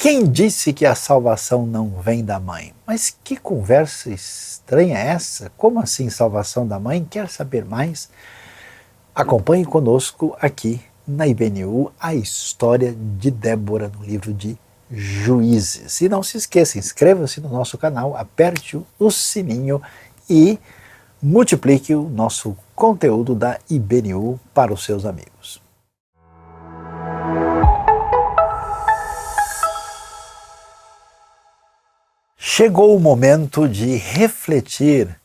Quem disse que a salvação não vem da mãe? Mas que conversa estranha é essa? Como assim salvação da mãe? Quer saber mais? Acompanhe conosco aqui na IBNU a história de Débora no livro de Juízes. E não se esqueça, inscreva-se no nosso canal, aperte o sininho e multiplique o nosso conteúdo da IBNU para os seus amigos. Chegou o momento de refletir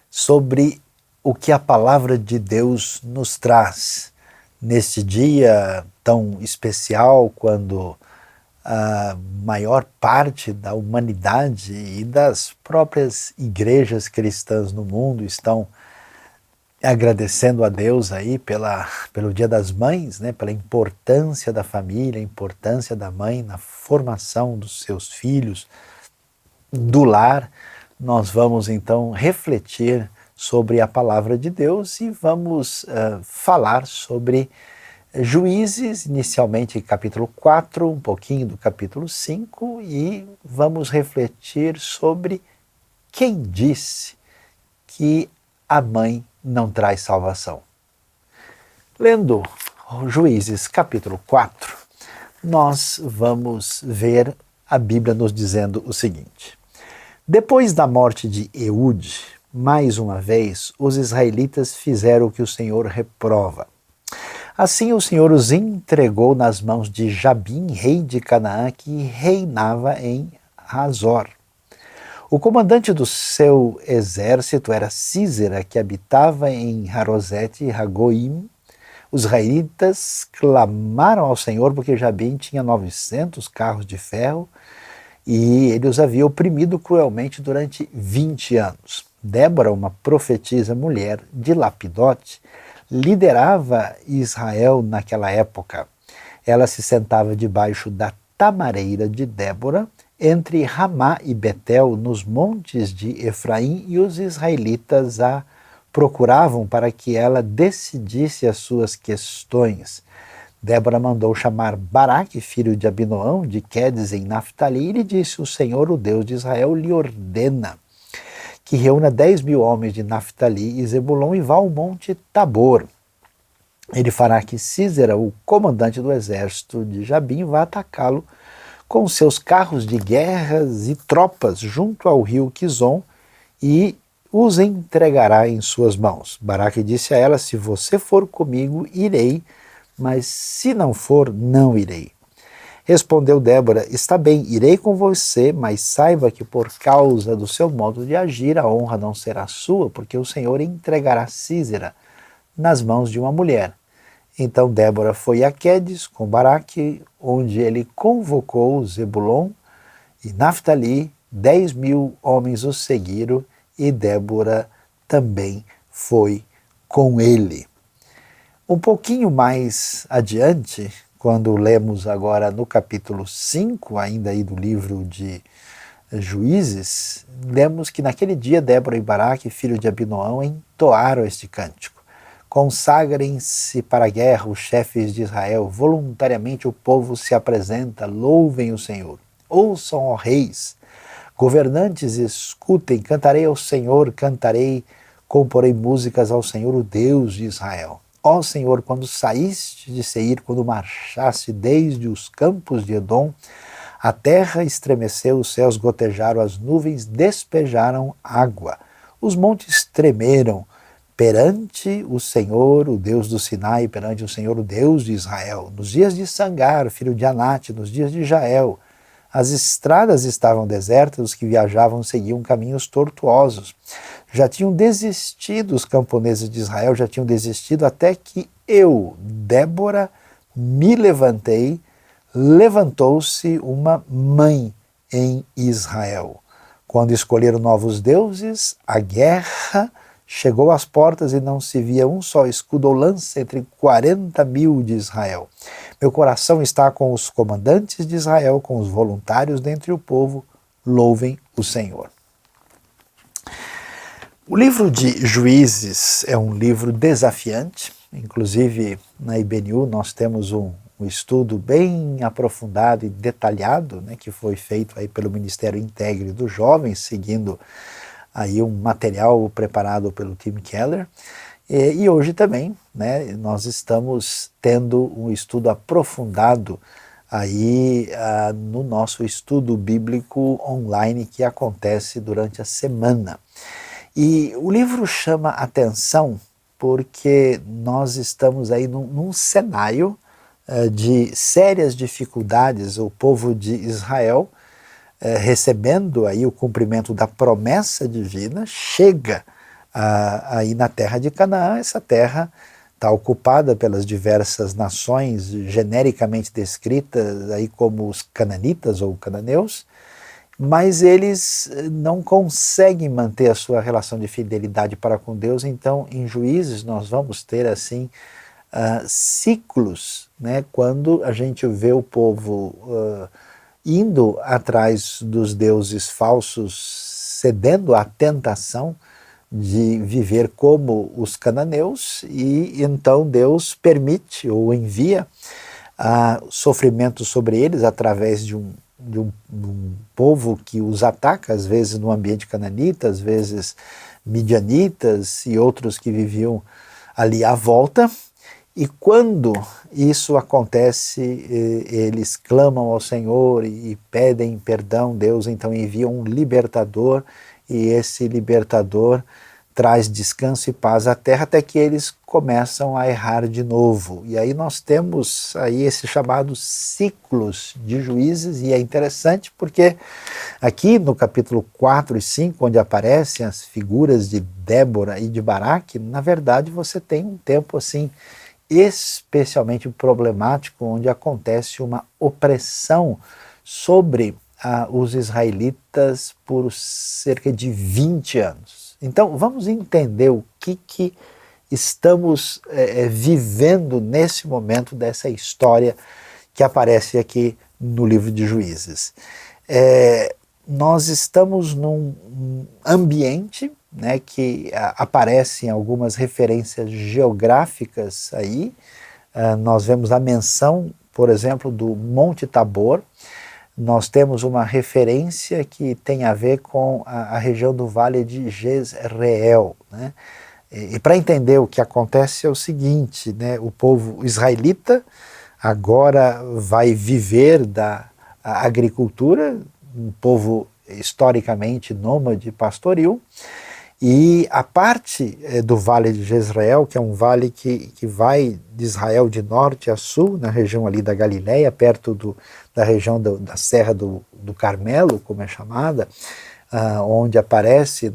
sobre o que a palavra de Deus nos traz neste dia tão especial, quando a maior parte da humanidade e das próprias igrejas cristãs no mundo estão agradecendo a Deus aí pelo Dia das Mães, né, pela importância da família, a importância da mãe na formação dos seus filhos, do lar. Nós vamos então refletir sobre a palavra de Deus e vamos falar sobre Juízes, inicialmente capítulo 4, um pouquinho do capítulo 5, e vamos refletir sobre quem disse que a mãe não traz salvação. Lendo Juízes capítulo 4, nós vamos ver a Bíblia nos dizendo o seguinte: depois da morte de Eude, mais uma vez, os israelitas fizeram o que o Senhor reprova. Assim o Senhor os entregou nas mãos de Jabim, rei de Canaã, que reinava em Hazor. O comandante do seu exército era Sísera, que habitava em Harosete Hagoim. Os israelitas clamaram ao Senhor porque Jabim tinha 900 carros de ferro e ele os havia oprimido cruelmente durante 20 anos. Débora, uma profetisa mulher de Lapidote, liderava Israel naquela época. Ela se sentava debaixo da tamareira de Débora, entre Ramá e Betel, nos montes de Efraim, e os israelitas a procuravam para que ela decidisse as suas questões. Débora mandou chamar Baraque, filho de Abinoão, de Quedes em Naftali, e lhe disse: o Senhor, o Deus de Israel, lhe ordena que reúna 10.000 homens de Naftali e Zebulon e vá ao monte Tabor. Ele fará que Sísera, o comandante do exército de Jabim, vá atacá-lo com seus carros de guerras e tropas junto ao rio Quizon e os entregará em suas mãos. Baraque disse a ela: se você for comigo, irei, mas se não for, não irei. Respondeu Débora: está bem, irei com você, mas saiba que por causa do seu modo de agir, a honra não será sua, porque o Senhor entregará Sísera nas mãos de uma mulher. Então Débora foi a Quedes com Baraque, onde ele convocou Zebulon e Naftali. 10.000 homens o seguiram e Débora também foi com ele. Um pouquinho mais adiante, quando lemos agora no capítulo 5, ainda aí do livro de Juízes, lemos que naquele dia Débora e Baraque, filho de Abinoão, entoaram este cântico: consagrem-se para a guerra os chefes de Israel, voluntariamente o povo se apresenta, louvem o Senhor. Ouçam, ó reis, governantes, escutem, cantarei ao Senhor, cantarei, comporei músicas ao Senhor, o Deus de Israel. Ó Senhor, quando saíste de Seir, quando marchaste desde os campos de Edom, a terra estremeceu, os céus gotejaram, as nuvens despejaram água, os montes tremeram perante o Senhor, o Deus do Sinai, perante o Senhor, o Deus de Israel. Nos dias de Sangar, filho de Anate, nos dias de Jael, as estradas estavam desertas, os que viajavam seguiam caminhos tortuosos. Já tinham desistido os camponeses de Israel, já tinham desistido, até que eu, Débora, me levantei, levantou-se uma mãe em Israel. Quando escolheram novos deuses, a guerra chegou às portas e não se via um só escudo ou lança entre 40.000 de Israel. Meu coração está com os comandantes de Israel, com os voluntários dentre o povo, louvem o Senhor. O livro de Juízes é um livro desafiante, inclusive na IBNU nós temos um um estudo bem aprofundado e detalhado, né, que foi feito aí pelo Ministério Integre dos Jovens, seguindo aí um material preparado pelo Tim Keller. E hoje também, né, nós estamos tendo um estudo aprofundado aí no nosso estudo bíblico online que acontece durante a semana. E o livro chama atenção porque nós estamos aí num cenário de sérias dificuldades, o povo de Israel recebendo aí o cumprimento da promessa divina, chega aí na terra de Canaã. Essa terra está ocupada pelas diversas nações genericamente descritas aí como os cananitas ou cananeus, mas eles não conseguem manter a sua relação de fidelidade para com Deus. Então, em Juízes, nós vamos ter assim ciclos, né, quando a gente vê o povo indo atrás dos deuses falsos, cedendo à tentação de viver como os cananeus, e então Deus permite ou envia sofrimento sobre eles através de um povo que os ataca, às vezes no ambiente cananita, às vezes midianitas e outros que viviam ali à volta. E quando isso acontece, eles clamam ao Senhor e pedem perdão. Deus então envia um libertador, e esse libertador traz descanso e paz à terra, até que eles começam a errar de novo. E aí nós temos aí esses chamados ciclos de Juízes, e é interessante porque aqui no capítulo 4 e 5, onde aparecem as figuras de Débora e de Baraque, na verdade você tem um tempo assim especialmente problemático, onde acontece uma opressão sobre os israelitas por cerca de 20 anos. Então vamos entender o que estamos vivendo nesse momento dessa história que aparece aqui no livro de Juízes. Nós estamos num ambiente, né, que aparecem algumas referências geográficas aí. Nós vemos a menção, por exemplo, do Monte Tabor. Nós temos uma referência que tem a ver com a região do Vale de Jezreel, né? E para entender o que acontece é o seguinte, né? O povo israelita agora vai viver da agricultura, um povo historicamente nômade pastoril, e a parte do Vale de Jezreel, que é um vale que vai de Israel de norte a sul, na região ali da Galileia, perto da região da Serra do Carmelo, como é chamada, onde aparece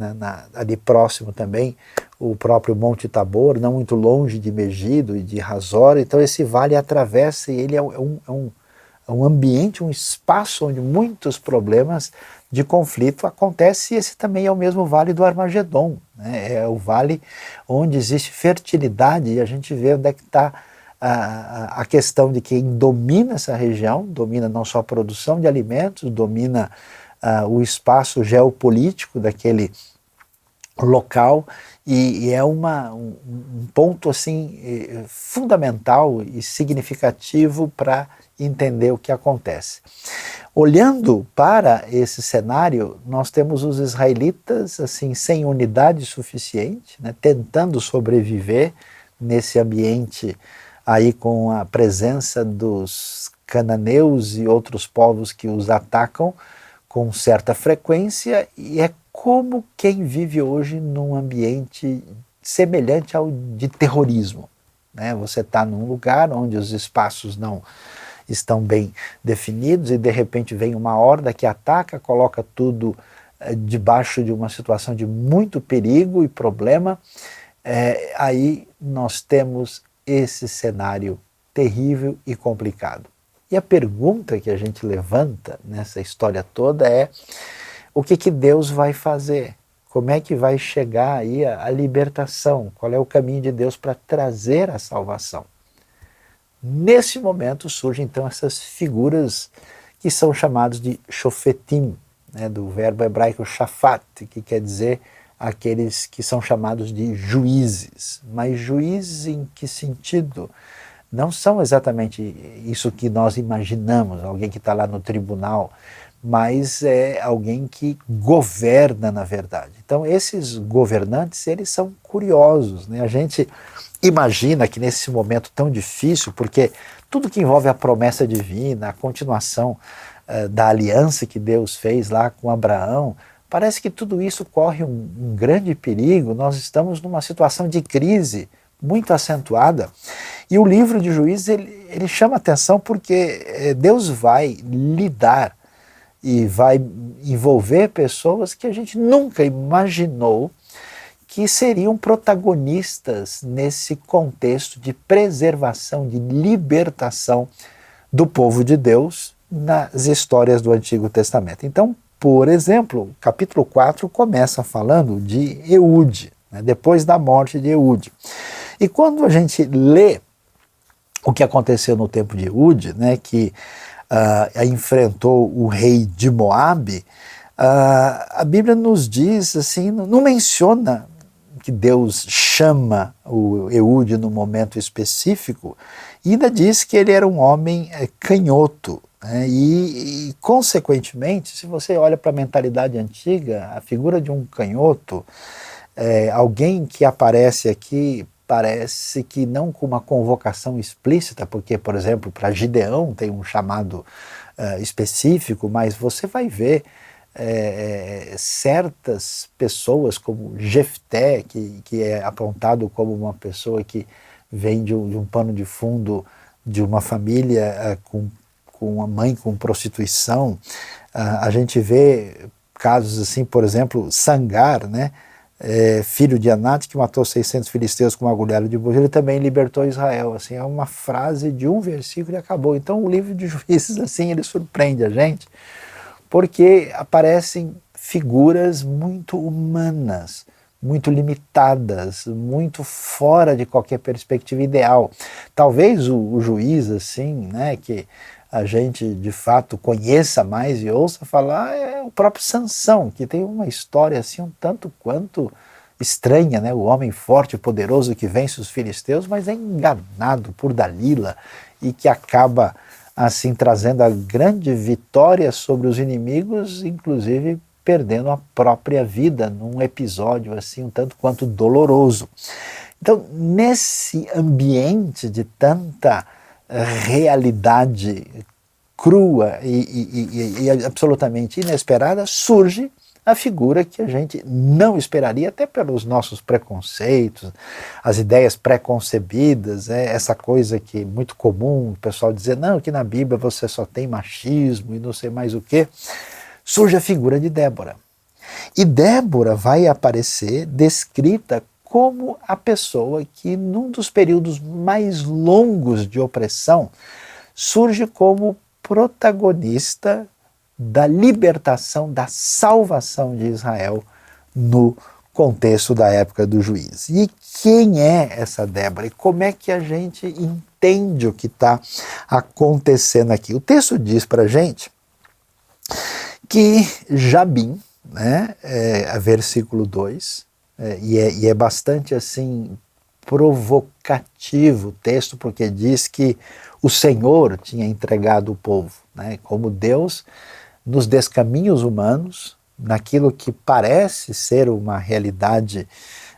ali próximo também o próprio Monte Tabor, não muito longe de Megido e de Hazor. Então esse vale atravessa, e ele é um ambiente, um espaço onde muitos problemas de conflito acontecem, e esse também é o mesmo vale do Armagedon, né? É o vale onde existe fertilidade, e a gente vê onde é que está a questão de quem domina essa região, domina não só a produção de alimentos, domina o espaço geopolítico daquele local, e é um ponto assim fundamental e significativo para entender o que acontece. Olhando para esse cenário, nós temos os israelitas assim sem unidade suficiente, né, tentando sobreviver nesse ambiente aí com a presença dos cananeus e outros povos que os atacam com certa frequência, e é como quem vive hoje num ambiente semelhante ao de terrorismo, né? Você está num lugar onde os espaços não estão bem definidos, e de repente vem uma horda que ataca, coloca tudo debaixo de uma situação de muito perigo e problema. Aí nós temos esse cenário terrível e complicado. E a pergunta que a gente levanta nessa história toda é: o que Deus vai fazer? Como é que vai chegar aí a libertação? Qual é o caminho de Deus para trazer a salvação? Nesse momento surgem então essas figuras que são chamadas de shofetim, né, do verbo hebraico shafat, que quer dizer aqueles que são chamados de juízes. Mas juízes em que sentido? não são exatamente isso que nós imaginamos, alguém que está lá no tribunal, mas é alguém que governa na verdade. Então esses governantes, eles são curiosos, né? A gente imagina que nesse momento tão difícil, porque tudo que envolve a promessa divina, a continuação da aliança que Deus fez lá com Abraão, parece que tudo isso corre um grande perigo. Nós estamos numa situação de crise muito acentuada, e o livro de Juízes ele chama atenção porque Deus vai lidar e vai envolver pessoas que a gente nunca imaginou que seriam protagonistas nesse contexto de preservação, de libertação do povo de Deus nas histórias do Antigo Testamento. Então, por exemplo, o capítulo 4 começa falando de Eude, né, depois da morte de Eude. E quando a gente lê o que aconteceu no tempo de Eude, né, que enfrentou o rei de Moabe, a Bíblia nos diz assim, não menciona que Deus chama o Eude no momento específico, e ainda diz que ele era um homem canhoto, né, e consequentemente, se você olha para a mentalidade antiga, a figura de um canhoto, alguém que aparece aqui, parece que não com uma convocação explícita, porque, por exemplo, para Gideão tem um chamado específico, mas você vai ver certas pessoas como Jefté, que é apontado como uma pessoa que vem de um pano de fundo de uma família com uma mãe com prostituição. A gente vê casos assim, por exemplo, Sangar, né? Filho de Anate, que matou 600 filisteus com uma agulhada de boi, ele também libertou Israel. Assim, é uma frase de um versículo e acabou. Então o livro de Juízes, assim, ele surpreende a gente, porque aparecem figuras muito humanas, muito limitadas, muito fora de qualquer perspectiva ideal. Talvez o juiz, assim, né, que a gente de fato conheça mais e ouça falar, é o próprio Sansão, que tem uma história assim um tanto quanto estranha, né? O homem forte e poderoso que vence os filisteus, mas é enganado por Dalila e que acaba assim trazendo a grande vitória sobre os inimigos, inclusive perdendo a própria vida num episódio assim um tanto quanto doloroso. Então, nesse ambiente de tanta realidade crua e absolutamente inesperada, surge a figura que a gente não esperaria, até pelos nossos preconceitos, as ideias pré-concebidas, essa coisa que é muito comum, o pessoal dizer, não, que na Bíblia você só tem machismo e não sei mais o quê. Surge a figura de Débora. E Débora vai aparecer descrita como a pessoa que, num dos períodos mais longos de opressão, surge como protagonista da libertação, da salvação de Israel no contexto da época do juiz. E quem é essa Débora? E como é que a gente entende o que está acontecendo aqui? O texto diz para a gente que Jabim, né, versículo 2, e é bastante assim provocativo o texto, porque diz que o Senhor tinha entregado o povo, né, como Deus nos descaminhos humanos, naquilo que parece ser uma realidade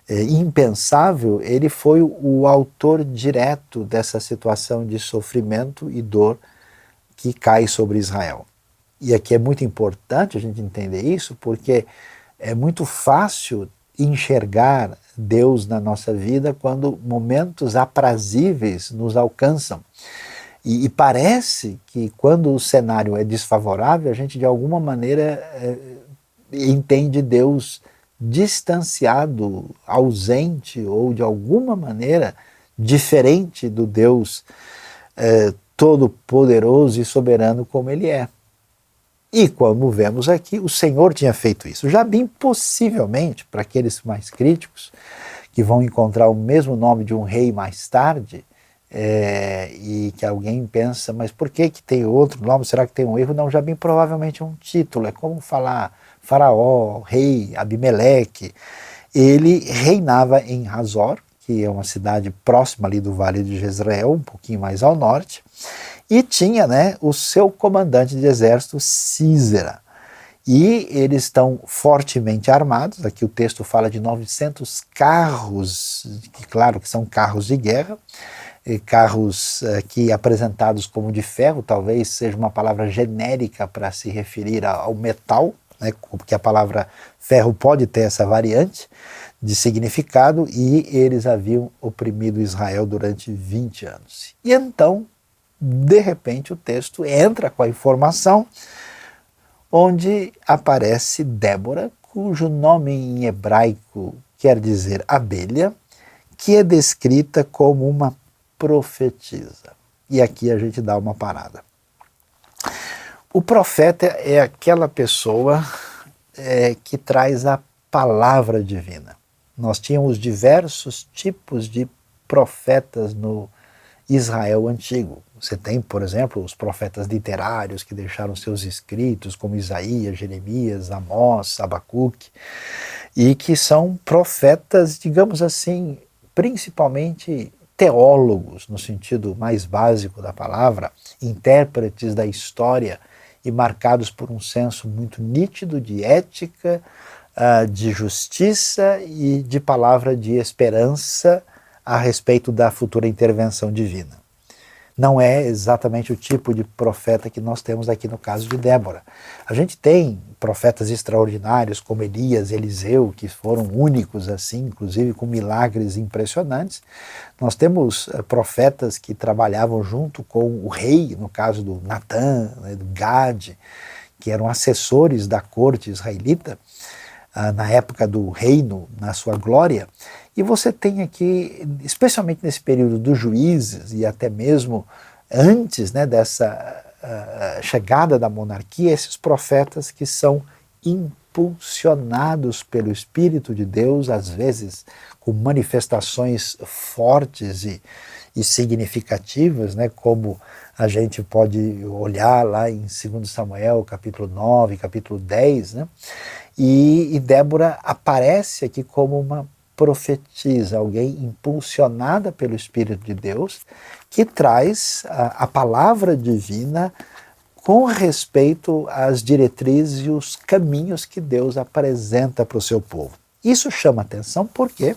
impensável, ele foi o autor direto dessa situação de sofrimento e dor que cai sobre Israel. E aqui é muito importante a gente entender isso, porque é muito fácil enxergar Deus na nossa vida quando momentos aprazíveis nos alcançam. E parece que quando o cenário é desfavorável, a gente de alguma maneira entende Deus distanciado, ausente ou de alguma maneira diferente do Deus todo-poderoso e soberano como Ele é. E como vemos aqui, o Senhor tinha feito isso. Jabim, possivelmente, para aqueles mais críticos, que vão encontrar o mesmo nome de um rei mais tarde, e que alguém pensa, mas por que tem outro nome? Será que tem um erro? Não, Jabim provavelmente é um título, é como falar Faraó, rei, Abimeleque. Ele reinava em Hazor, que é uma cidade próxima ali do Vale de Jezreel, um pouquinho mais ao norte, e tinha, né, o seu comandante de exército, Sísera. E eles estão fortemente armados, aqui o texto fala de 900 carros, que claro que são carros de guerra, carros que apresentados como de ferro, talvez seja uma palavra genérica para se referir ao metal, né, porque a palavra ferro pode ter essa variante de significado, e eles haviam oprimido Israel durante 20 anos. E então, de repente, o texto entra com a informação onde aparece Débora, cujo nome em hebraico quer dizer abelha, que é descrita como uma profetisa. E aqui a gente dá uma parada. O profeta é aquela pessoa que traz a palavra divina. Nós tínhamos diversos tipos de profetas no Israel antigo. Você tem, por exemplo, os profetas literários que deixaram seus escritos, como Isaías, Jeremias, Amós, Abacuque, e que são profetas, digamos assim, principalmente teólogos, no sentido mais básico da palavra, intérpretes da história e marcados por um senso muito nítido de ética, de justiça e de palavra de esperança a respeito da futura intervenção divina. Não é exatamente o tipo de profeta que nós temos aqui no caso de Débora. A gente tem profetas extraordinários como Elias, Eliseu, que foram únicos assim, inclusive com milagres impressionantes. Nós temos profetas que trabalhavam junto com o rei, no caso do Natã, né, do Gade, que eram assessores da corte israelita, na época do reino, na sua glória. E você tem aqui, especialmente nesse período dos juízes e até mesmo antes, né, dessa chegada da monarquia, esses profetas que são impulsionados pelo Espírito de Deus, às vezes com manifestações fortes e significativas, né, como a gente pode olhar lá em 2 Samuel, capítulo 9, capítulo 10, né? E Débora aparece aqui como uma profetisa, alguém impulsionada pelo Espírito de Deus, que traz a palavra divina com respeito às diretrizes e os caminhos que Deus apresenta para o seu povo. Isso chama atenção porque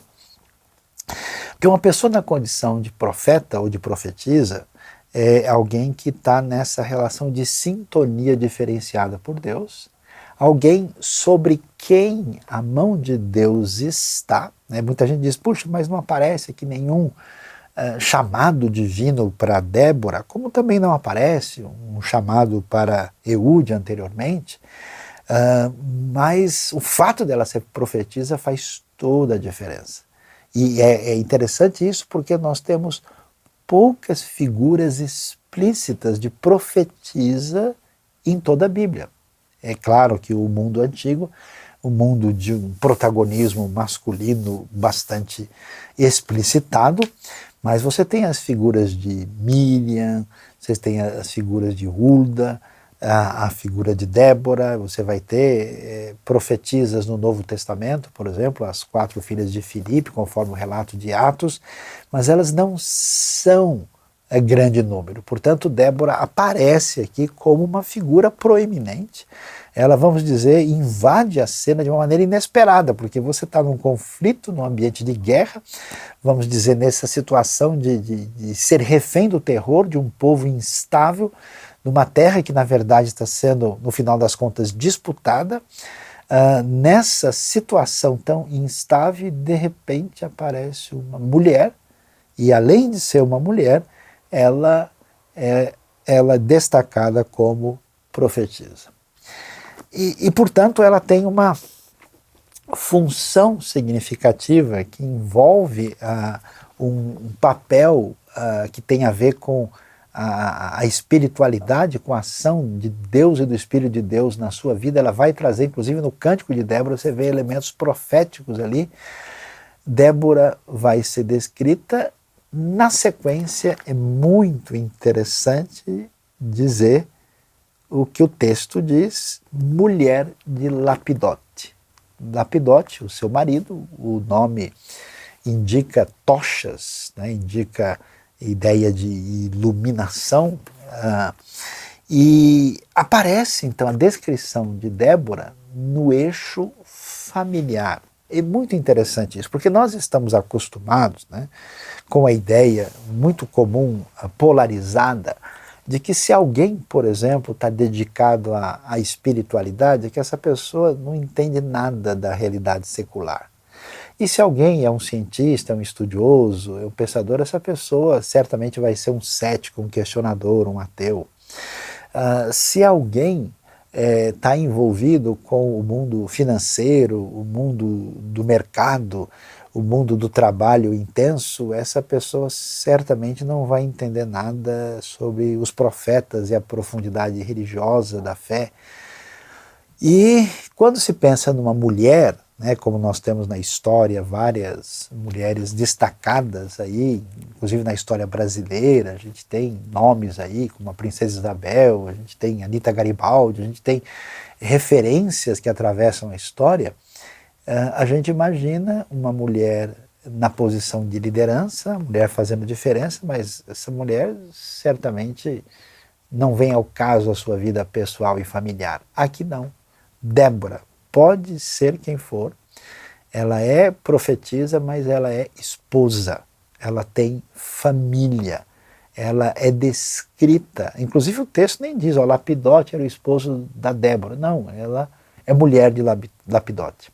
uma pessoa na condição de profeta ou de profetisa é alguém que está nessa relação de sintonia diferenciada por Deus, alguém sobre quem a mão de Deus está. Né? Muita gente diz, puxa, mas não aparece aqui nenhum chamado divino para Débora, como também não aparece um chamado para Eude anteriormente, mas o fato dela ser profetisa faz toda a diferença. E é interessante isso porque nós temos poucas figuras explícitas de profetisa em toda a Bíblia. É claro que o mundo antigo, o mundo de um protagonismo masculino bastante explicitado, mas você tem as figuras de Miriam, você tem as figuras de Hulda, a figura de Débora, você vai ter profetisas no Novo Testamento, por exemplo, as 4 filhas de Filipe, conforme o relato de Atos, mas elas não são grande número. Portanto, Débora aparece aqui como uma figura proeminente. Ela, vamos dizer, invade a cena de uma maneira inesperada, porque você está num conflito, num ambiente de guerra, vamos dizer, nessa situação de ser refém do terror de um povo instável, numa terra que, na verdade, está sendo, no final das contas, disputada. Nessa situação tão instável, de repente aparece uma mulher, e além de ser uma mulher, ela é destacada como profetisa. E, portanto, ela tem uma função significativa que envolve um papel que tem a ver com a espiritualidade, com a ação de Deus e do Espírito de Deus na sua vida. Ela vai trazer, inclusive no Cântico de Débora, você vê elementos proféticos ali. Débora vai ser descrita. Na sequência, é muito interessante dizer o que o texto diz, mulher de Lapidote. Lapidote, o seu marido, o nome indica tochas, né, indica ideia de iluminação, e aparece então a descrição de Débora no eixo familiar. É muito interessante isso, porque nós estamos acostumados, né, com a ideia muito comum, polarizada, de que se alguém, por exemplo, está dedicado à espiritualidade, é que essa pessoa não entende nada da realidade secular. E se alguém é um cientista, um estudioso, é um pensador, essa pessoa certamente vai ser um cético, um questionador, um ateu. Se alguém está envolvido com o mundo financeiro, o mundo do mercado, o mundo do trabalho intenso, essa pessoa certamente não vai entender nada sobre os profetas e a profundidade religiosa da fé. E quando se pensa numa mulher, né, como nós temos na história várias mulheres destacadas aí, inclusive na história brasileira, a gente tem nomes aí como a Princesa Isabel, a gente tem Anita Garibaldi, a gente tem referências que atravessam a história, a gente imagina uma mulher na posição de liderança, a mulher fazendo diferença, mas essa mulher certamente não vem ao caso a sua vida pessoal e familiar. Aqui não. Débora pode ser quem for, ela é profetisa, mas ela é esposa, ela tem família, ela é descrita, inclusive o texto nem diz, Lapidote era o esposo da Débora, não, ela é mulher de Lapidote.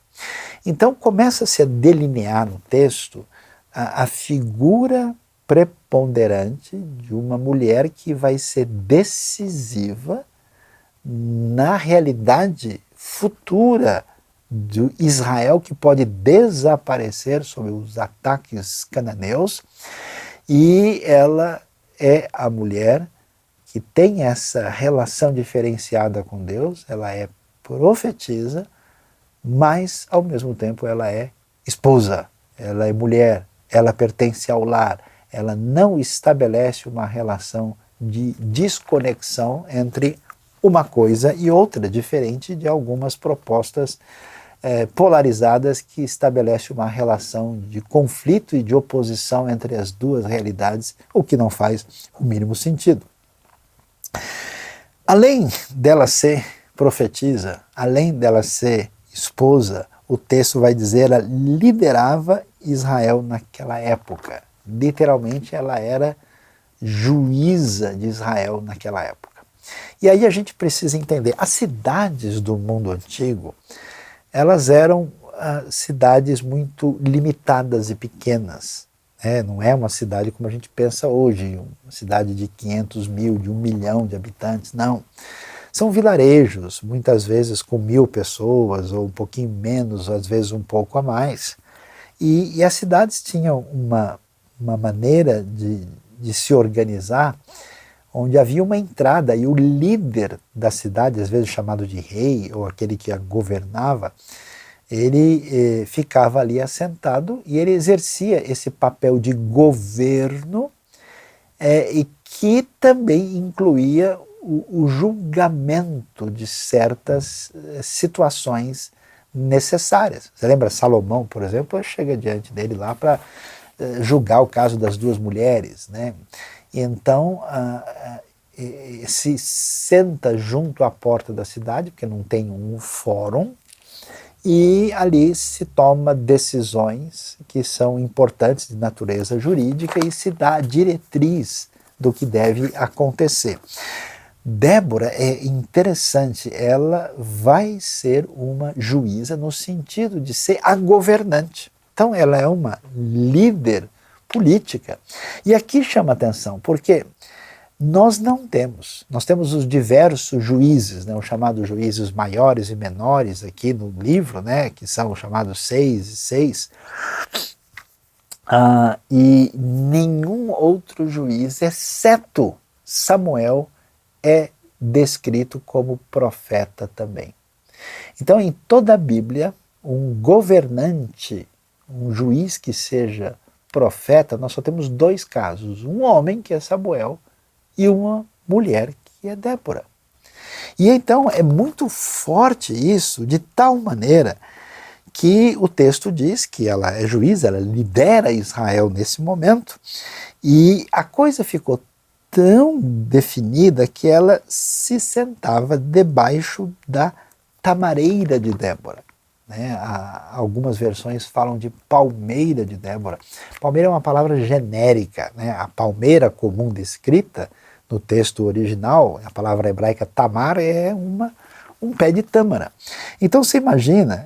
Então começa-se a delinear no texto a figura preponderante de uma mulher que vai ser decisiva na realidade futura de Israel, que pode desaparecer sob os ataques cananeus, e ela é a mulher que tem essa relação diferenciada com Deus, ela é profetisa, mas ao mesmo tempo ela é esposa, ela é mulher, ela pertence ao lar, ela não estabelece uma relação de desconexão entre uma coisa e outra, diferente de algumas propostas polarizadas que estabelecem uma relação de conflito e de oposição entre as duas realidades, o que não faz o mínimo sentido. Além dela ser profetisa, além dela ser esposa, o texto vai dizer ela liderava Israel naquela época. Literalmente ela era juíza de Israel naquela época. E aí a gente precisa entender, as cidades do mundo antigo, elas eram cidades muito limitadas e pequenas. Não é uma cidade como a gente pensa hoje, uma cidade de 500 mil, de 1 milhão de habitantes, não. São vilarejos, muitas vezes com 1000 pessoas, ou um pouquinho menos, às vezes um pouco a mais. E as cidades tinham uma maneira de se organizar, onde havia uma entrada e o líder da cidade, às vezes chamado de rei ou aquele que a governava, ele ficava ali assentado e ele exercia esse papel de governo e que também incluía o julgamento de certas situações necessárias. Você lembra Salomão, por exemplo, chega diante dele lá para julgar o caso das 2 mulheres, né? Então, se senta junto à porta da cidade, porque não tem um fórum, e ali se toma decisões que são importantes de natureza jurídica e se dá a diretriz do que deve acontecer. Débora é interessante, ela vai ser uma juíza no sentido de ser a governante. Então ela é uma líder política. E aqui chama atenção, porque nós temos os diversos juízes, né, os chamados juízes maiores e menores aqui no livro, né, que são os chamados 6 e 6, e nenhum outro juiz, exceto Samuel, é descrito como profeta também. Então, em toda a Bíblia, um governante, um juiz que seja profeta, nós só temos 2 casos. Um homem, que é Samuel, e uma mulher, que é Débora. E então é muito forte isso, de tal maneira que o texto diz que ela é juíza, ela lidera Israel nesse momento, e a coisa ficou tão definida que ela se sentava debaixo da tamareira de Débora. Né? Algumas versões falam de palmeira de Débora. Palmeira é uma palavra genérica, né? A palmeira comum descrita no texto original, a palavra hebraica tamar, é um pé de tâmara. Então você imagina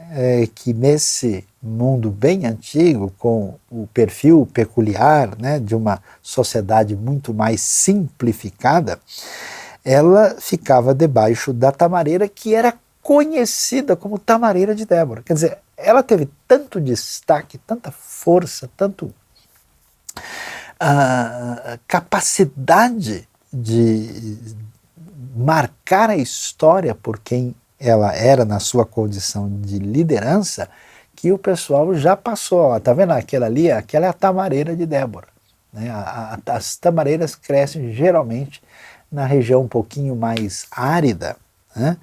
que nesse mundo bem antigo, com o perfil peculiar, né, de uma sociedade muito mais simplificada, ela ficava debaixo da tamareira, que era conhecida como tamareira de Débora. Quer dizer, ela teve tanto destaque, tanta força, tanto capacidade de marcar a história por quem ela era na sua condição de liderança, que o pessoal já passou, ó, tá vendo aquela ali? Aquela é a tamareira de Débora. Né? As tamareiras crescem geralmente na região um pouquinho mais árida, né?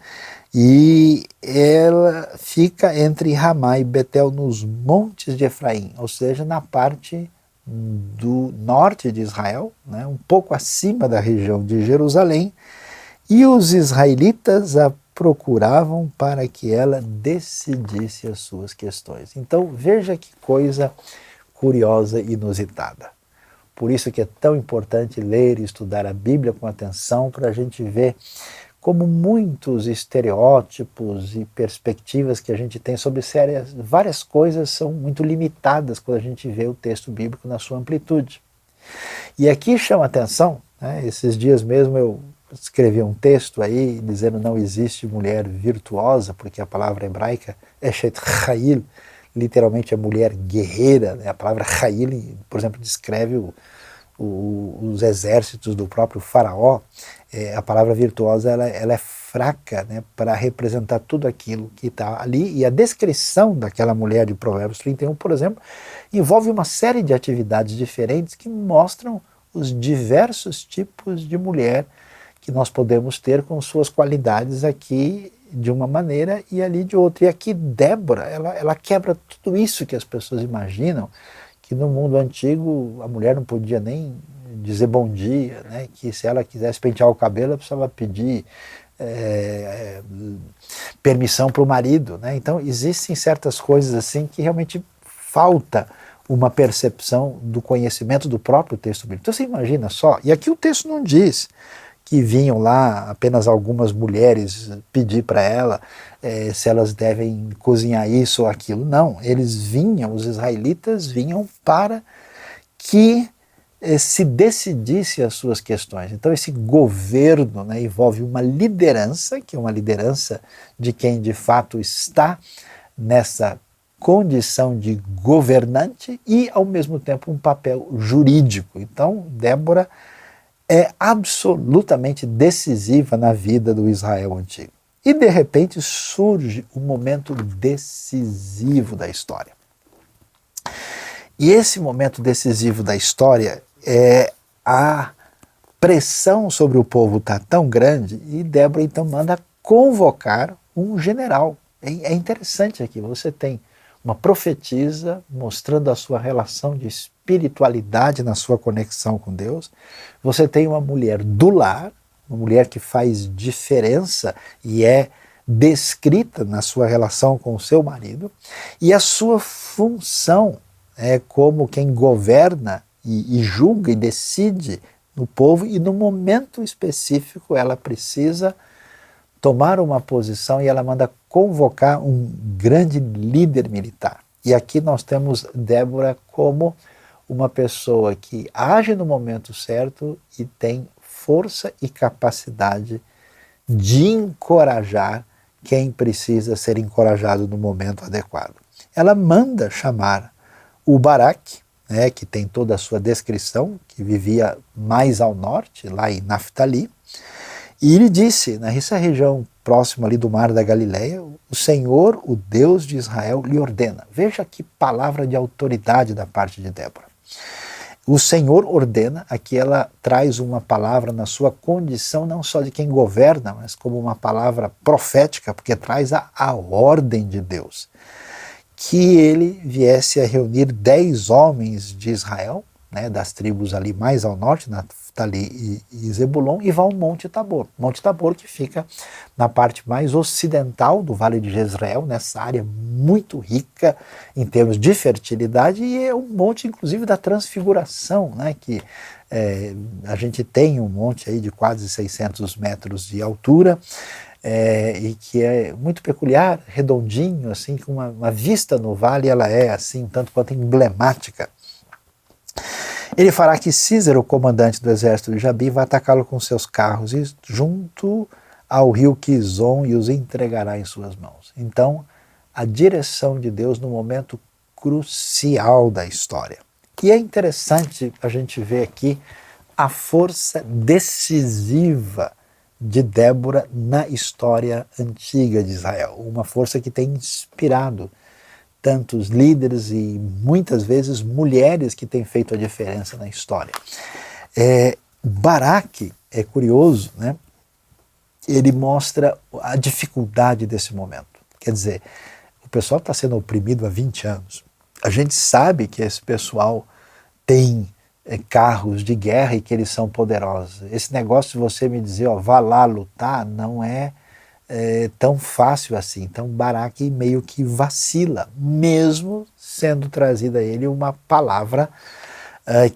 E ela fica entre Ramá e Betel, nos montes de Efraim, ou seja, na parte do norte de Israel, né? Um pouco acima da região de Jerusalém, e os israelitas a procuravam para que ela decidisse as suas questões. Então veja que coisa curiosa e inusitada. Por isso que é tão importante ler e estudar a Bíblia com atenção, para a gente ver como muitos estereótipos e perspectivas que a gente tem sobre várias coisas são muito limitadas quando a gente vê o texto bíblico na sua amplitude. E aqui chama atenção, né, esses dias mesmo eu escrevi um texto aí dizendo não existe mulher virtuosa, porque a palavra hebraica é Eshet Chayil, literalmente é mulher guerreira, né? A palavra Chayil, por exemplo, descreve os exércitos do próprio faraó. A palavra virtuosa ela é fraca, né, para representar tudo aquilo que está ali, e a descrição daquela mulher de Provérbios 31, por exemplo, envolve uma série de atividades diferentes que mostram os diversos tipos de mulher que nós podemos ter com suas qualidades aqui de uma maneira e ali de outra. E aqui Débora, ela quebra tudo isso que as pessoas imaginam, que no mundo antigo a mulher não podia nem dizer bom dia, né? Que se ela quisesse pentear o cabelo, ela precisava pedir permissão para o marido. Né? Então existem certas coisas assim que realmente falta uma percepção do conhecimento do próprio texto bíblico. Então você imagina só, e aqui o texto não diz que vinham lá apenas algumas mulheres pedir para ela se elas devem cozinhar isso ou aquilo. Não, eles vinham, os israelitas vinham para que se decidisse as suas questões. Então esse governo, né, envolve uma liderança, que é uma liderança de quem de fato está nessa condição de governante e ao mesmo tempo um papel jurídico. Então Débora é absolutamente decisiva na vida do Israel antigo. E de repente surge um momento decisivo da história. E esse momento decisivo da história a pressão sobre o povo está tão grande, e Débora então manda convocar um general. É interessante aqui, você tem uma profetisa mostrando a sua relação de espiritualidade na sua conexão com Deus, você tem uma mulher do lar, uma mulher que faz diferença e é descrita na sua relação com o seu marido, e a sua função é como quem governa e julga e decide no povo, e no momento específico ela precisa tomar uma posição e ela manda convocar um grande líder militar. E aqui nós temos Débora como uma pessoa que age no momento certo e tem força e capacidade de encorajar quem precisa ser encorajado no momento adequado. Ela manda chamar o Baraque, né, que tem toda a sua descrição, que vivia mais ao norte, lá em Naftali, e ele disse, nessa região próxima ali do Mar da Galileia, o Senhor, o Deus de Israel, lhe ordena. Veja que palavra de autoridade da parte de Débora. O Senhor ordena, aqui ela traz uma palavra na sua condição não só de quem governa, mas como uma palavra profética, porque traz a ordem de Deus. que ele viesse a reunir 10 homens de Israel, né, das tribos ali mais ao norte, Naftali e Zebulon, e vá ao Monte Tabor. Monte Tabor que fica na parte mais ocidental do Vale de Jezreel, nessa área muito rica em termos de fertilidade, e é um monte inclusive da transfiguração, né, que a gente tem um monte aí de quase 600 metros de altura, e que é muito peculiar, redondinho, assim, com uma vista no vale, ela é assim, um tanto quanto emblemática. Ele fará que Císera, o comandante do exército de Jabim, vai atacá-lo com seus carros e junto ao rio Quizon e os entregará em suas mãos. Então, a direção de Deus no momento crucial da história. E é interessante a gente ver aqui a força decisiva de Débora na história antiga de Israel. Uma força que tem inspirado tantos líderes e muitas vezes mulheres que têm feito a diferença na história. Baraque é curioso, né? Ele mostra a dificuldade desse momento. Quer dizer, o pessoal está sendo oprimido há 20 anos. A gente sabe que esse pessoal tem carros de guerra e que eles são poderosos. Esse negócio de você me dizer, ó, vá lá lutar, não é tão fácil assim. Então Baraque meio que vacila, mesmo sendo trazida a ele uma palavra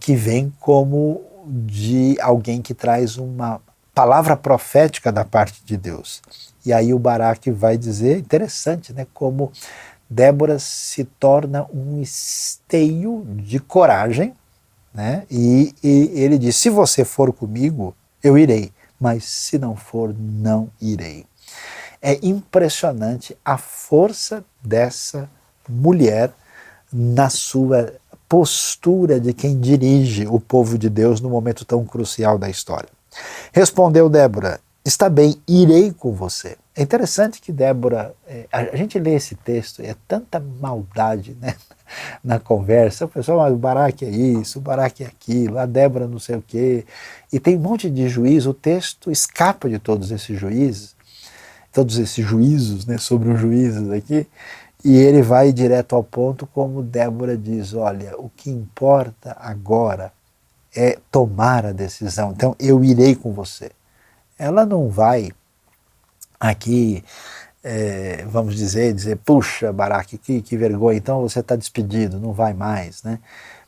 que vem como de alguém que traz uma palavra profética da parte de Deus. E aí o Baraque vai dizer, interessante, né, como Débora se torna um esteio de coragem, né? E ele diz, se você for comigo, eu irei, mas se não for, não irei. É impressionante a força dessa mulher na sua postura de quem dirige o povo de Deus no momento tão crucial da história. Respondeu Débora, está bem, irei com você. É interessante que Débora, a gente lê esse texto, é tanta maldade, né, na conversa, o pessoal, mas o Baraque é isso, o Baraque é aquilo, a Débora não sei o quê, e tem um monte de juízo, o texto escapa de todos esses juízos, né, sobre os juízos aqui, e ele vai direto ao ponto, como Débora diz, olha, o que importa agora é tomar a decisão, então eu irei com você. Ela não vai aqui, vamos dizer, puxa, Baraque, que vergonha, então você está despedido, não vai mais, né?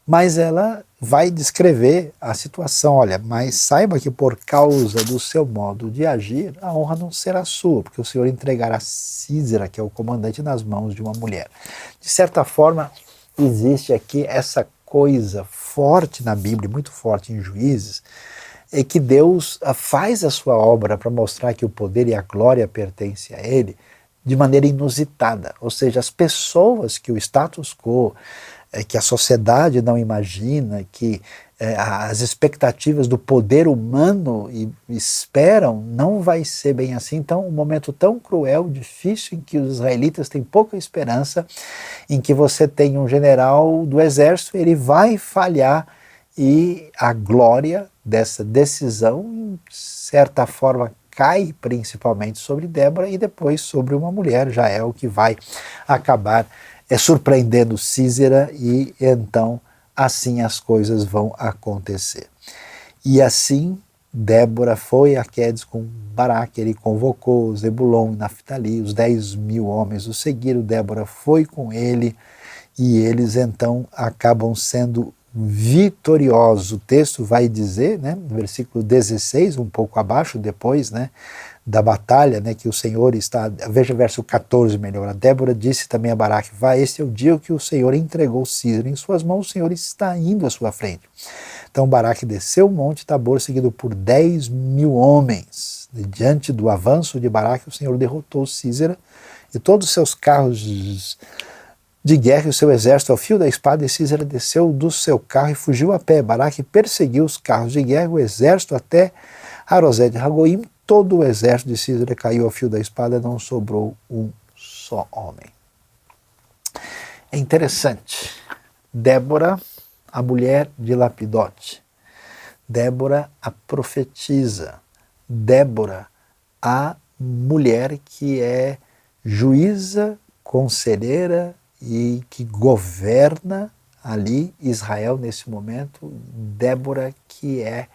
Mas ela vai descrever a situação, olha, mas saiba que por causa do seu modo de agir, a honra não será sua, porque o Senhor entregará Císera, que é o comandante, nas mãos de uma mulher. De certa forma, existe aqui essa coisa forte na Bíblia, muito forte em Juízes, é que Deus faz a sua obra para mostrar que o poder e a glória pertencem a Ele de maneira inusitada. Ou seja, as pessoas que o status quo, que a sociedade não imagina, que as expectativas do poder humano esperam, não vai ser bem assim. Então, um momento tão cruel, difícil, em que os israelitas têm pouca esperança, em que você tem um general do exército, ele vai falhar, e a glória dessa decisão, em certa forma, cai principalmente sobre Débora e depois sobre uma mulher, Jael, que vai acabar surpreendendo Císera, e então assim as coisas vão acontecer. E assim Débora foi a Quedes com Baraque, ele convocou Zebulon e Naftali, os 10.000 homens o seguiram, Débora foi com ele e eles então acabam sendo vitoriosos. O texto vai dizer, né, no versículo 16, um pouco abaixo depois, né, da batalha, né, que o Senhor está, veja o verso 14 melhor, a Débora disse também a Baraque, vá, este é o dia que o Senhor entregou Císera em suas mãos, o Senhor está indo à sua frente. Então Baraque desceu o monte Tabor, seguido por 10.000 homens. E diante do avanço de Baraque, o Senhor derrotou Císera e todos os seus carros de guerra e o seu exército ao fio da espada, e Císera desceu do seu carro e fugiu a pé. Baraque perseguiu os carros de guerra, o exército até Arosé de Ragoim. Todo o exército de Císera caiu ao fio da espada, não sobrou um só homem. É interessante. Débora, a mulher de Lapidote. Débora, a profetisa. Débora, a mulher que é juíza, conselheira e que governa ali Israel nesse momento, Débora, que é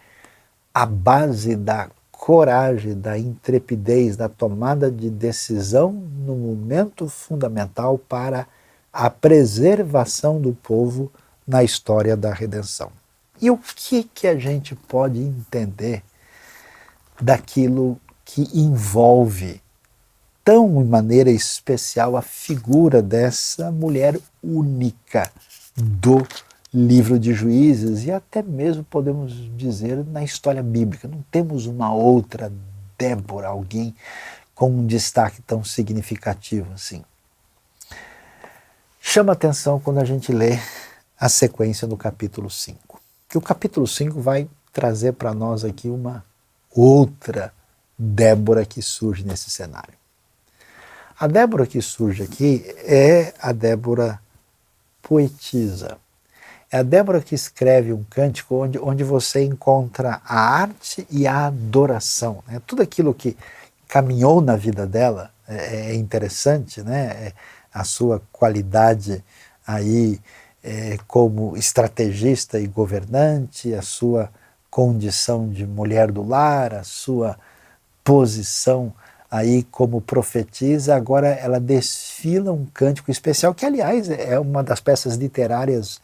a base da coragem, da intrepidez, da tomada de decisão no momento fundamental para a preservação do povo na história da redenção. E o que a gente pode entender daquilo que envolve tão de maneira especial a figura dessa mulher única do livro de Juízes e até mesmo podemos dizer na história bíblica? Não temos uma outra Débora, alguém com um destaque tão significativo assim. Chama atenção quando a gente lê a sequência do capítulo 5, que o capítulo 5 vai trazer para nós aqui uma outra Débora que surge nesse cenário. A Débora que surge aqui é a Débora poetisa. É a Débora que escreve um cântico onde você encontra a arte e a adoração. Né? Tudo aquilo que caminhou na vida dela é interessante, né? A sua qualidade aí como estrategista e governante, a sua condição de mulher do lar, a sua posição aí como profetisa, agora ela desfila um cântico especial, que aliás é uma das peças literárias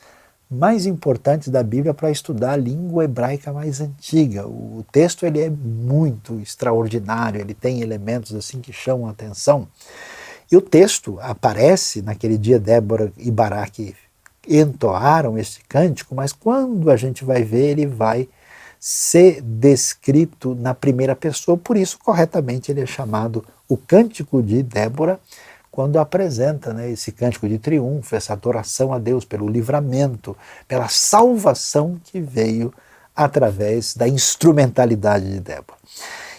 mais importantes da Bíblia para estudar a língua hebraica mais antiga. O texto ele é muito extraordinário, ele tem elementos assim que chamam a atenção. E o texto aparece naquele dia Débora e Baraque entoaram este cântico, mas quando a gente vai ver, ele vai ser descrito na primeira pessoa, por isso corretamente ele é chamado o Cântico de Débora, quando apresenta, né, esse cântico de triunfo, essa adoração a Deus pelo livramento, pela salvação que veio através da instrumentalidade de Débora.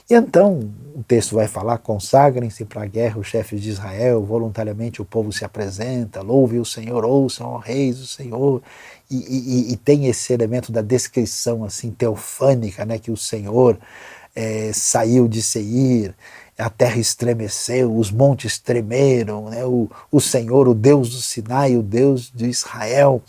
E então o texto vai falar: consagrem-se para a guerra os chefes de Israel, voluntariamente o povo se apresenta, louve o Senhor, ouçam, ó reis, o Senhor. E tem esse elemento da descrição assim teofânica, né, que o Senhor saiu de Seir, a terra estremeceu, os montes tremeram, né, o Senhor, o Deus do Sinai, o Deus de Israel,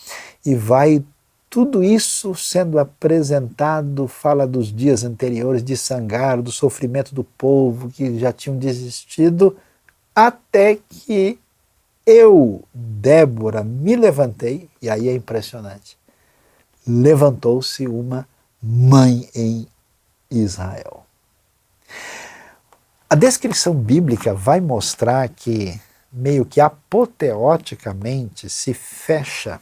e vai tudo isso sendo apresentado, fala dos dias anteriores de Sangar, do sofrimento do povo que já tinham desistido, até que eu, Débora, me levantei, e aí é impressionante, levantou-se uma mãe em Israel. A descrição bíblica vai mostrar que, meio que apoteoticamente, se fecha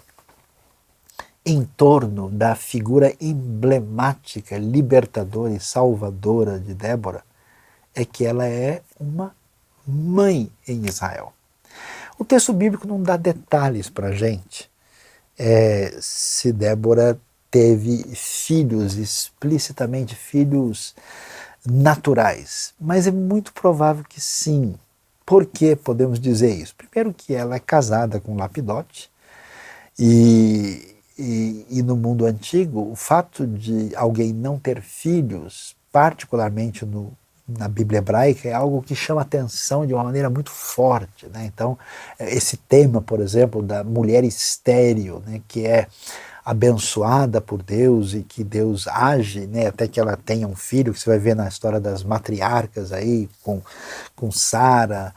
em torno da figura emblemática, libertadora e salvadora de Débora, é que ela é uma mãe em Israel. O texto bíblico não dá detalhes para a gente se Débora teve filhos, explicitamente filhos naturais, mas é muito provável que sim. Por que podemos dizer isso? Primeiro que ela é casada com Lapidote, e no mundo antigo, o fato de alguém não ter filhos, particularmente na Bíblia hebraica, é algo que chama atenção de uma maneira muito forte. Né? Então, esse tema, por exemplo, da mulher estéril, né, que é abençoada por Deus e que Deus age, né, até que ela tenha um filho, que você vai ver na história das matriarcas aí, com Sara,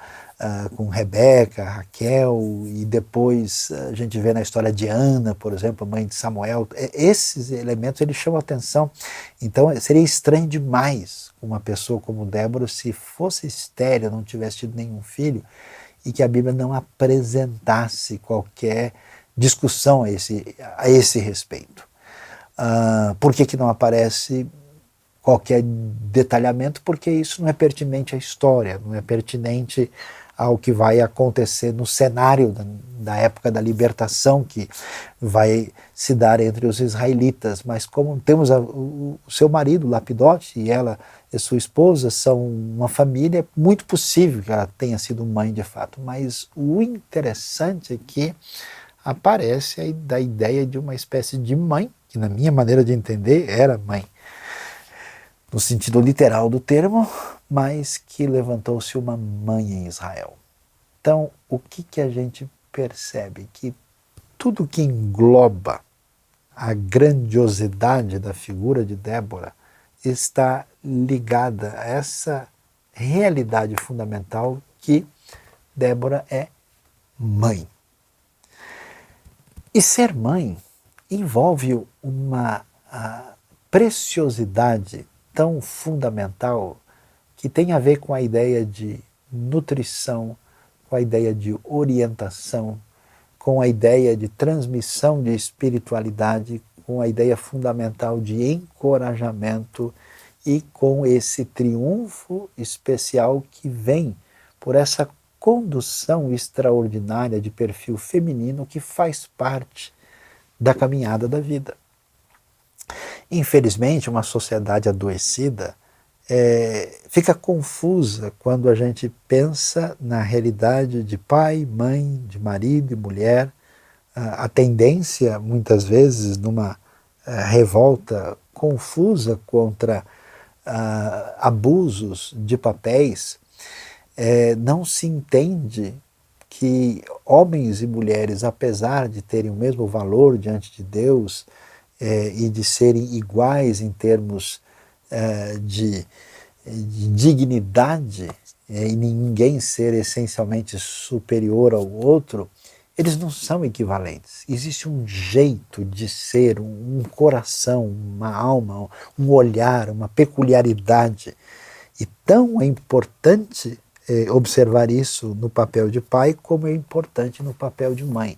com Rebeca, Raquel, e depois a gente vê na história de Ana, por exemplo, a mãe de Samuel. Esses elementos eles chamam a atenção. Então seria estranho demais uma pessoa como Débora, se fosse estéril, não tivesse tido nenhum filho, e que a Bíblia não apresentasse qualquer discussão a esse respeito. Por que não aparece qualquer detalhamento? Porque isso não é pertinente à história, não é pertinente ao que vai acontecer no cenário da época da libertação que vai se dar entre os israelitas. Mas como temos o seu marido, Lapidote, e ela e sua esposa são uma família, é muito possível que ela tenha sido mãe de fato. Mas o interessante é que aparece aí da ideia de uma espécie de mãe, que na minha maneira de entender era mãe, no sentido literal do termo, mas que levantou-se uma mãe em Israel. Então, o que a gente percebe que tudo que engloba a grandiosidade da figura de Débora está ligada a essa realidade fundamental que Débora é mãe. E ser mãe envolve uma preciosidade tão fundamental que tem a ver com a ideia de nutrição, com a ideia de orientação, com a ideia de transmissão de espiritualidade, com a ideia fundamental de encorajamento e com esse triunfo especial que vem por essa condução extraordinária de perfil feminino que faz parte da caminhada da vida. Infelizmente, uma sociedade adoecida fica confusa quando a gente pensa na realidade de pai, mãe, de marido e mulher. A tendência, muitas vezes, numa revolta confusa contra abusos de papéis, não se entende que homens e mulheres, apesar de terem o mesmo valor diante de Deus e de serem iguais em termos de dignidade e ninguém ser essencialmente superior ao outro, eles não são equivalentes. Existe um jeito de ser, um coração, uma alma, um olhar, uma peculiaridade. E tão é importante observar isso no papel de pai como é importante no papel de mãe.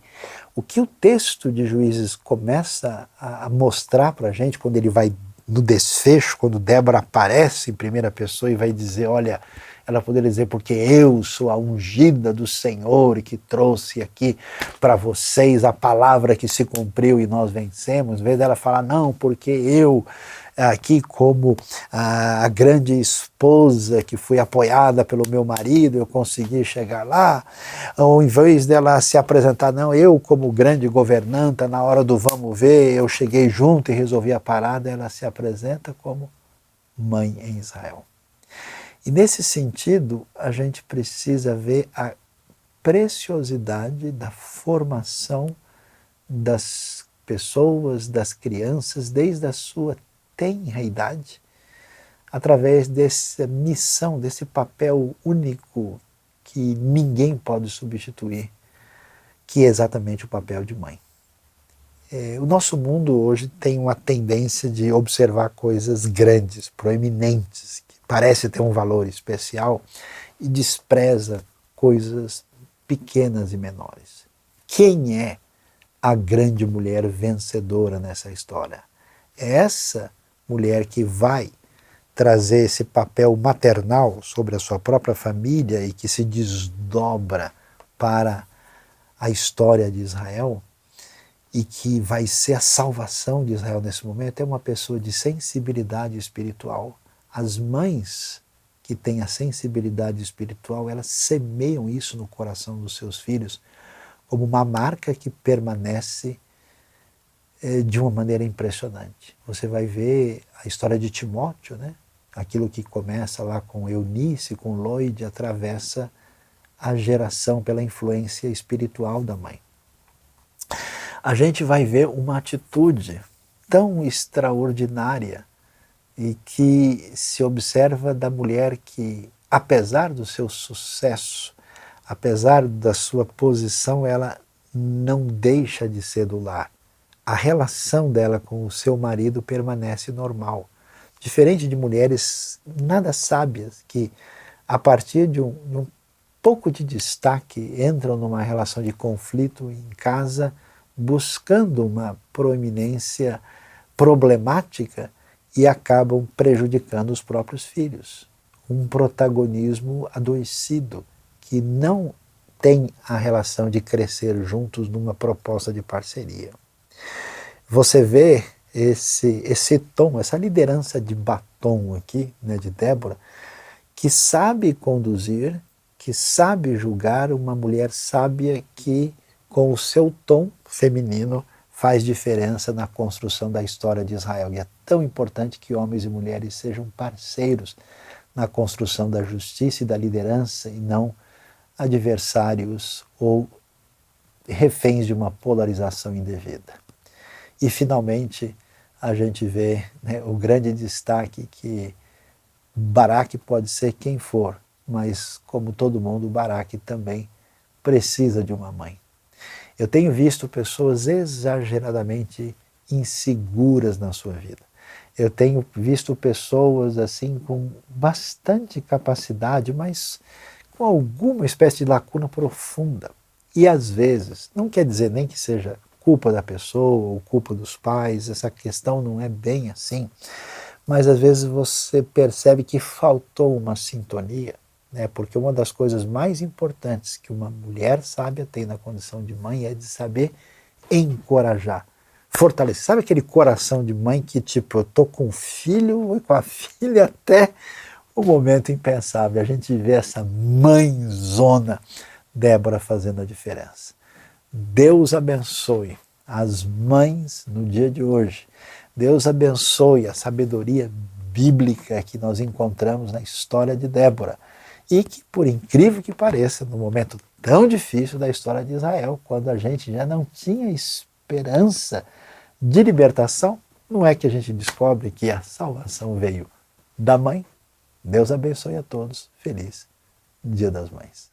O que o texto de Juízes começa a mostrar para a gente quando ele vai no desfecho, quando Débora aparece em primeira pessoa e vai dizer, olha, ela poderia dizer, porque eu sou a ungida do Senhor e que trouxe aqui para vocês a palavra que se cumpriu e nós vencemos, em vez dela falar, não, porque eu aqui como a grande esposa que fui apoiada pelo meu marido, eu consegui chegar lá, ou em vez dela se apresentar, não, eu como grande governanta, na hora do vamos ver, eu cheguei junto e resolvi a parada, ela se apresenta como mãe em Israel. E nesse sentido, a gente precisa ver a preciosidade da formação das pessoas, das crianças, desde a sua tenra idade, através dessa missão, desse papel único que ninguém pode substituir, que é exatamente o papel de mãe. O nosso mundo hoje tem uma tendência de observar coisas grandes, proeminentes, que parecem ter um valor especial e despreza coisas pequenas e menores. Quem é a grande mulher vencedora nessa história? É essa mulher que vai trazer esse papel maternal sobre a sua própria família e que se desdobra para a história de Israel e que vai ser a salvação de Israel nesse momento, é uma pessoa de sensibilidade espiritual. As mães que têm a sensibilidade espiritual, elas semeiam isso no coração dos seus filhos como uma marca que permanece de uma maneira impressionante. Você vai ver a história de Timóteo, né? Aquilo que começa lá com Eunice, com Loide, atravessa a geração pela influência espiritual da mãe. A gente vai ver uma atitude tão extraordinária e que se observa da mulher que, apesar do seu sucesso, apesar da sua posição, ela não deixa de ser do lar. A relação dela com o seu marido permanece normal. Diferente de mulheres nada sábias que, a partir de um pouco de destaque, entram numa relação de conflito em casa, buscando uma proeminência problemática e acabam prejudicando os próprios filhos. Um protagonismo adoecido que não tem a relação de crescer juntos numa proposta de parceria. Você vê esse tom, essa liderança de batom aqui, né, de Débora, que sabe conduzir, que sabe julgar, uma mulher sábia que, com o seu tom feminino, faz diferença na construção da história de Israel. E é tão importante que homens e mulheres sejam parceiros na construção da justiça e da liderança e não adversários ou reféns de uma polarização indevida. E, finalmente, a gente vê, né, o grande destaque que Baraque pode ser quem for, mas, como todo mundo, Baraque também precisa de uma mãe. Eu tenho visto pessoas exageradamente inseguras na sua vida. Eu tenho visto pessoas assim com bastante capacidade, mas com alguma espécie de lacuna profunda. E às vezes, não quer dizer nem que seja culpa da pessoa ou culpa dos pais, essa questão não é bem assim, mas às vezes você percebe que faltou uma sintonia, né? Porque uma das coisas mais importantes que uma mulher sábia tem na condição de mãe é de saber encorajar, fortalecer. Sabe aquele coração de mãe que, tipo, eu tô com o filho e com a filha até o momento impensável. A gente vê essa mãezona Débora fazendo a diferença. Deus abençoe as mães no dia de hoje. Deus abençoe a sabedoria bíblica que nós encontramos na história de Débora. E que, por incrível que pareça, no momento tão difícil da história de Israel, quando a gente já não tinha esperança de libertação, não é que a gente descobre que a salvação veio da mãe? Deus abençoe a todos. Feliz Dia das Mães.